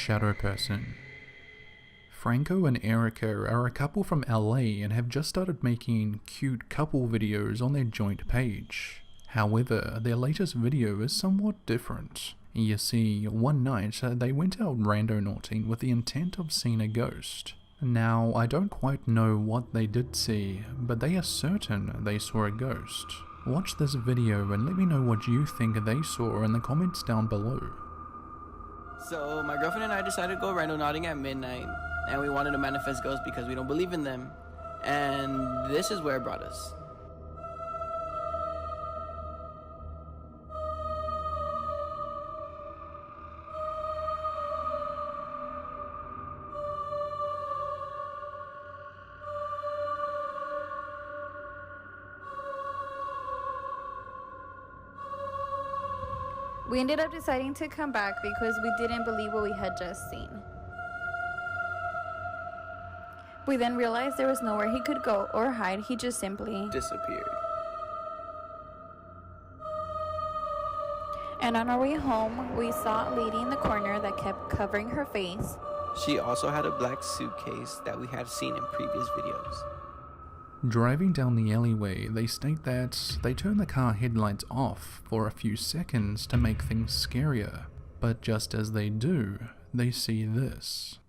shadow person. Franco and Erica are a couple from LA and have just started making cute couple videos on their joint page. However, their latest video is somewhat different. You see, one night they went out randonauting with the intent of seeing a ghost. Now, I don't quite know what they did see, but they are certain they saw a ghost. Watch this video and let me know what you think they saw in the comments down below. So my girlfriend and I decided to go randonauting at midnight, and we wanted to manifest ghosts because we don't believe in them. And this is where it brought us. We ended up deciding to come back because we didn't believe what we had just seen. We then realized there was nowhere he could go or hide, he just simply Disappeared. And on our way home, we saw a lady in the corner that kept covering her face. She also had a black suitcase that we had seen in previous videos. Driving down the alleyway, they state that they turn the car headlights off for a few seconds to make things scarier, but just as they do, they see this.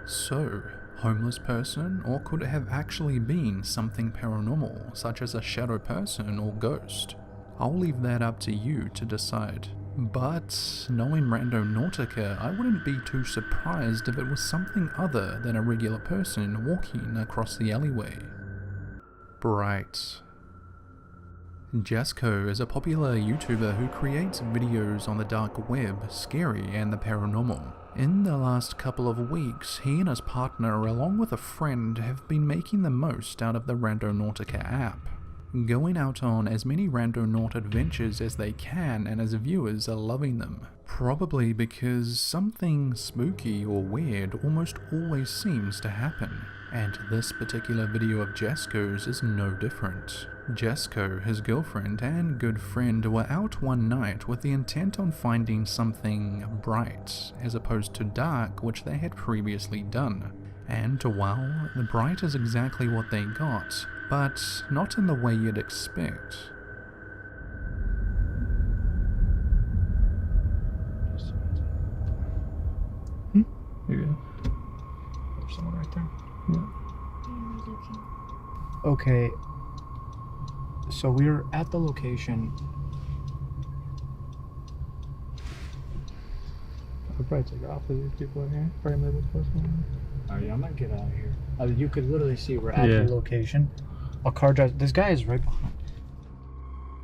So, homeless person, or could it have actually been something paranormal, such as a shadow person or ghost? I'll leave that up to you to decide. But, knowing Randonautica, I wouldn't be too surprised if it was something other than a regular person walking across the alleyway. Bright. Jasco is a popular YouTuber who creates videos on the dark web, scary and the paranormal. In the last couple of weeks, he and his partner along with a friend have been making the most out of the Randonautica app, going out on as many randonaut adventures as they can, and as viewers are loving them. Probably because something spooky or weird almost always seems to happen, and this particular video of Jasco's is no different. Jasco, his girlfriend and good friend were out one night with the intent on finding something bright, as opposed to dark, which they had previously done. And well, the bright is exactly what they got, but not in the way you'd expect. You're good. There's someone right there. Yeah. Okay. So we're at the location. I'll probably take it off with these people in here. Probably move it close one. Oh yeah, I'm gonna get out of here. You could literally see we're at Yeah. the location. A car drives. This guy is right behind.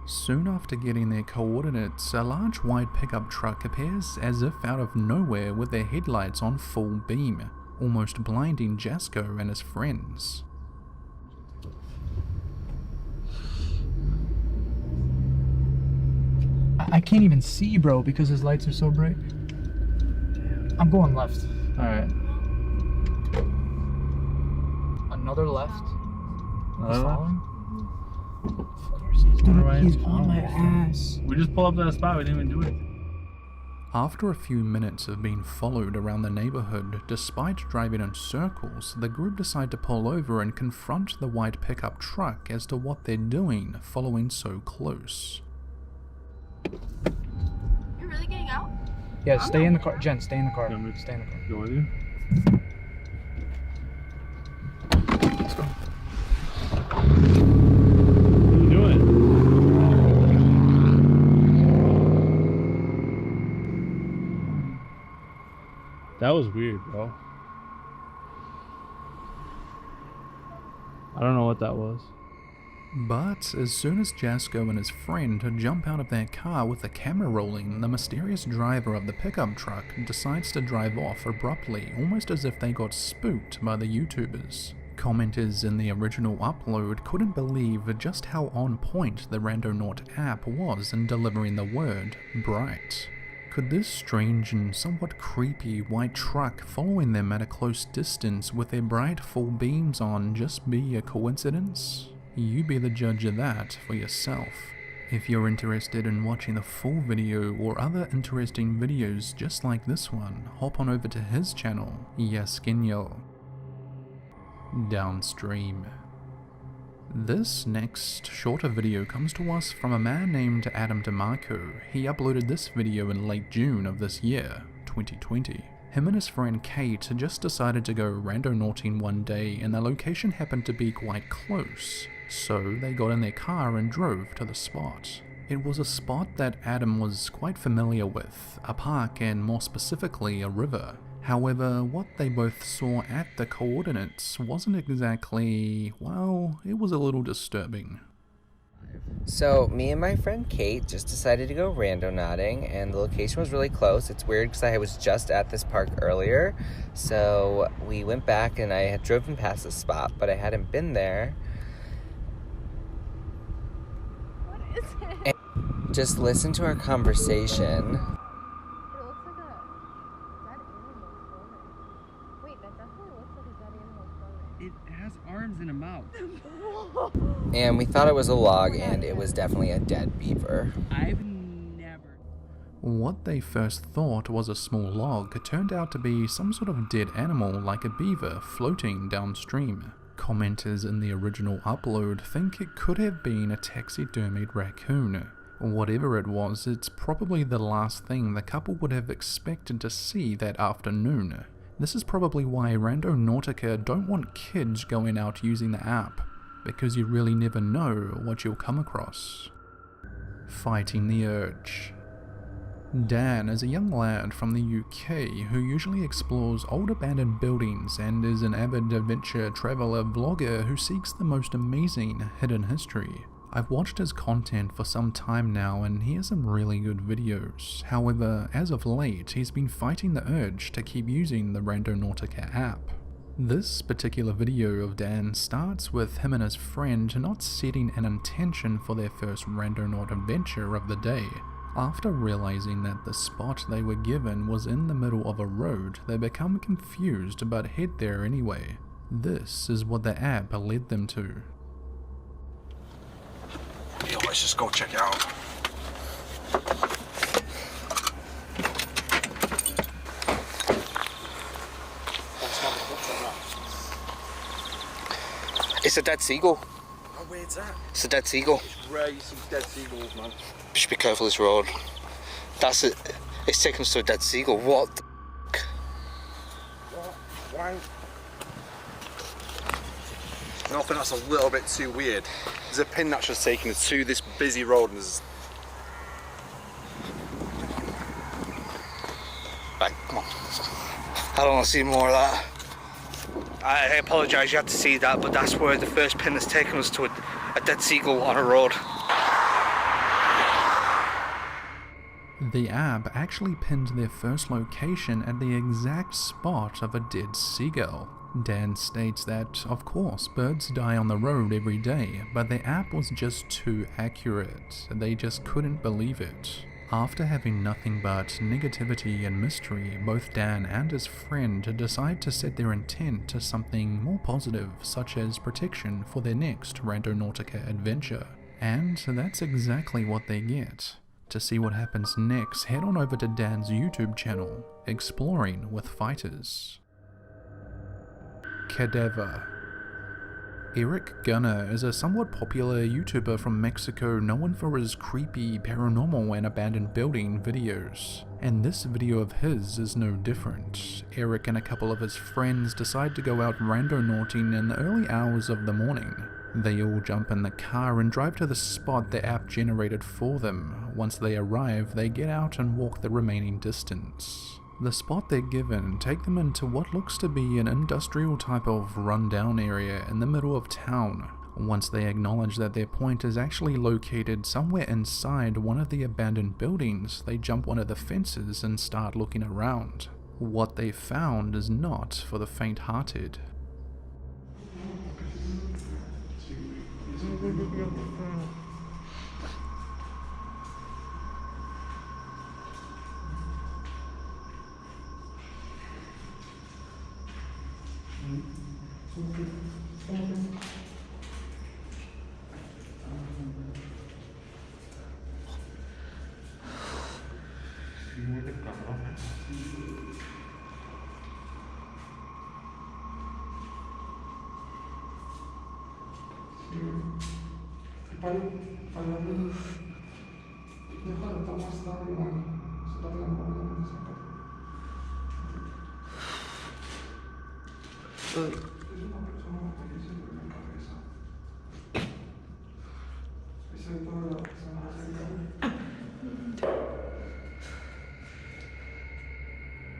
Soon after getting their coordinates, a large white pickup truck appears as if out of nowhere with their headlights on full beam, almost blinding Jasco and his friends. I can't even see, bro, because his lights are so bright. I'm going left. Alright. Another left. Another He's left? following? Of course he's Dude, doing. He's right. on my ass. We just pulled up to that spot, we didn't even do it. After a few minutes of being followed around the neighborhood, despite driving in circles, the group decide to pull over and confront the white pickup truck as to what they're doing following so close. You're really getting out? Yeah, stay in the car. Jen, stay in the car. Yeah, me- Stay in the car. Go with you? Let's go. What are you doing? That was weird, bro. I don't know what that was. But as soon as Jasco and his friend jump out of their car with the camera rolling, the mysterious driver of the pickup truck decides to drive off abruptly, almost as if they got spooked by the YouTubers. Commenters in the original upload couldn't believe just how on point the Randonaut app was in delivering the word bright. Could this strange and somewhat creepy white truck following them at a close distance with their bright full beams on just be a coincidence? You be the judge of that for yourself. If you're interested in watching the full video or other interesting videos just like this one, hop on over to his channel, Yaskinyo. Downstream. This next shorter video comes to us from a man named Adam DeMarco. He uploaded this video in late June of this year, 2020. Him and his friend Kate just decided to go randonauting one day, and the location happened to be quite close. So they got in their car and drove to the spot. It was a spot that Adam was quite familiar with, a park and more specifically a river. However, what they both saw at the coordinates wasn't exactly, well, it was a little disturbing. So, me and my friend Kate just decided to go randonauting, and the location was really close. It's weird because I was just at this park earlier, so we went back and I had driven past the spot, but I hadn't been there. What is it? And just listen to our conversation. Arms and a mouth. And we thought it was a log, and it was definitely a dead beaver. I've never... What they first thought was a small log turned out to be some sort of dead animal like a beaver floating downstream. Commenters in the original upload think it could have been a taxidermied raccoon. Whatever it was, it's probably the last thing the couple would have expected to see that afternoon. This is probably why Randonautica don't want kids going out using the app, because you really never know what you'll come across. Fighting the urge. Dan is a young lad from the UK who usually explores old abandoned buildings and is an avid adventure traveller vlogger who seeks the most amazing hidden history. I've watched his content for some time now and he has some really good videos. However, as of late, he's been fighting the urge to keep using the Randonautica app. This particular video of Dan starts with him and his friend not setting an intention for their first randonaut adventure of the day. After realizing that the spot they were given was in the middle of a road, they become confused but head there anyway. This is what the app led them to. Yo, let's just go check it out. It's a dead seagull. How weird's that? It's a dead seagull. It's rare you see dead seagulls, man. Just be careful this road. That's it. It's taken us to a dead seagull. What the What? Why? No, I think that's a little bit too weird. There's a pin that's just taking us to this busy road and there's... Right, come on. I don't want to see more of that. I apologise you had to see that, but that's where the first pin has taken us to a dead seagull on a road. The app actually pinned their first location at the exact spot of a dead seagull. Dan states that, of course, birds die on the road every day, but the app was just too accurate. They just couldn't believe it. After having nothing but negativity and mystery, both Dan and his friend decide to set their intent to something more positive, such as protection for their next Randonautica adventure. And that's exactly what they get. To see what happens next, head on over to Dan's YouTube channel, Exploring with Fighters. Cadaver. Eric Gunner is a somewhat popular YouTuber from Mexico known for his creepy, paranormal and abandoned building videos. And this video of his is no different. Eric and a couple of his friends decide to go out randonauting in the early hours of the morning. They all jump in the car and drive to the spot the app generated for them. Once they arrive, they get out and walk the remaining distance. The spot they're given take them into what looks to be an industrial type of rundown area in the middle of town. Once they acknowledge that their point is actually located somewhere inside one of the abandoned buildings, they jump one of the fences and start looking around. What they found is not for the faint-hearted.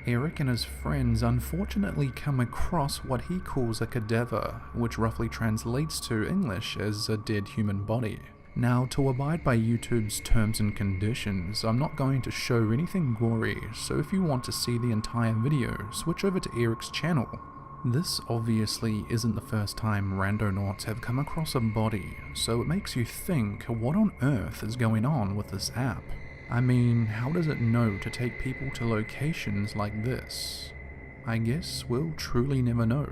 Eric and his friends unfortunately come across what he calls a cadaver, which roughly translates to English as a dead human body. Now, to abide by YouTube's terms and conditions, I'm not going to show anything gory, so if you want to see the entire video, switch over to Eric's channel. This obviously isn't the first time randonauts have come across a body, so it makes you think, what on earth is going on with this app? I mean, how does it know to take people to locations like this? I guess we'll truly never know.